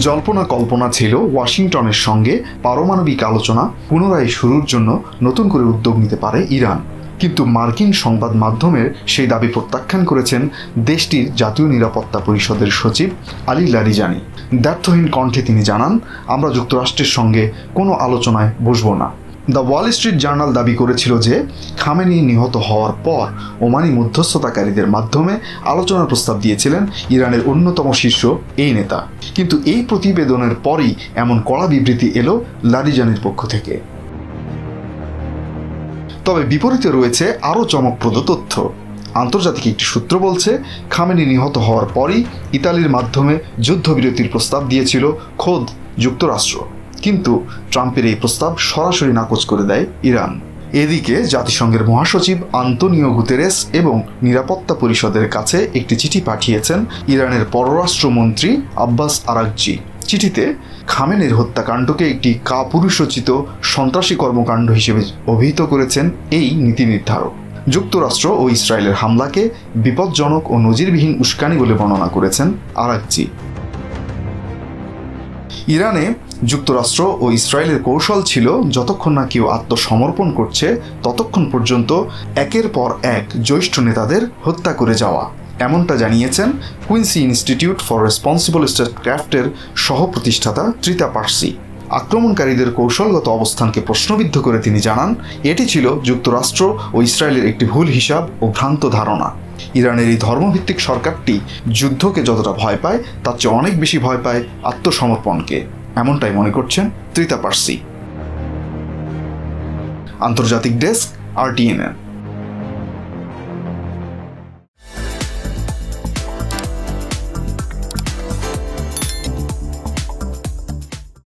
জল্পনা কল্পনা ছিল ওয়াশিংটনের সঙ্গে পারমাণবিক আলোচনা পুনরায় শুরুর জন্য নতুন করে উদ্যোগ নিতে পারে ইরান, কিন্তু মার্কিন সংবাদ মাধ্যমের সেই দাবি প্রত্যাখ্যান করেছেন দেশটির জাতীয় নিরাপত্তা পরিষদের সচিব আলী লারিজানি। দ্ব্যর্থহীন কণ্ঠে তিনি জানান, আমরা যুক্তরাষ্ট্রের সঙ্গে কোনো আলোচনায় বসব না। দ্য ওয়াল স্ট্রিট জার্নাল দাবি করেছিল যে খামেনি নিহত হওয়ার পর ওমানি মধ্যস্থতাকারীদের মাধ্যমে আলোচনার প্রস্তাব দিয়েছিলেন ইরানের অন্যতম শীর্ষ এই নেতা, কিন্তু এই প্রতিবেদনের পরই এমন কড়া বিবৃতি এলো লারিজানির পক্ষ থেকে। তবে বিপরীতে রয়েছে আরও চমকপ্রদ তথ্য। আন্তর্জাতিক একটি সূত্র বলছে, খামেনি নিহত হওয়ার পরই ইতালির মাধ্যমে যুদ্ধবিরতির প্রস্তাব দিয়েছিল খোদ যুক্তরাষ্ট্র, কিন্তু ট্রাম্পের এই প্রস্তাব সরাসরি নাকচ করে দেয় ইরান। এদিকে জাতিসংঘের মহাসচিব আন্তোনিও গুতেরেস এবং নিরাপত্তা পরিষদের কাছে একটি চিঠি পাঠিয়েছেন ইরানের পররাষ্ট্রমন্ত্রী আব্বাস আরাগচি। চিঠিতে খামেনির হত্যাকাণ্ডকে একটি কাপুরুষোচিত সন্ত্রাসী কর্মকাণ্ড হিসেবে অভিহিত করেছেন এই নীতি নির্ধারক। যুক্তরাষ্ট্র ও ইসরায়েলের হামলাকে বিপজ্জনক ও নজিরবিহীন উস্কানি বলে বর্ণনা করেছেন আরাগচি। ইরানে যুক্তরাষ্ট্র ও ইসরায়েলের কৌশল ছিল, যতক্ষণ না কেউ আত্মসমর্পণ করছে ততক্ষণ পর্যন্ত একের পর এক জ্যেষ্ঠ নেতাদের হত্যা করে যাওয়া। এমনটা জানিয়েছেন কুইন্সি ইনস্টিটিউট ফর রেসপন্সিবল স্টেটক্রাফটের সহ-প্রতিষ্ঠাতা ত্রিতা পার্সি। আক্রমণকারীদের কৌশলগত অবস্থানকে প্রশ্নবিদ্ধ করে তিনি জানান, এটি ছিল যুক্তরাষ্ট্র ও ইসরায়েলের একটি ভুল হিসাব ও ভ্রান্ত ধারণা। ইরানের এই ধর্মভিত্তিক সরকারটি যুদ্ধকে যতটা ভয় পায় তার চেয়ে অনেক বেশি ভয় পায় আত্মসমর্পণকে, এমনটাই মনে করছেন ত্রিতা পার্সি। আন্তর্জাতিক ডেস্ক, RTNN।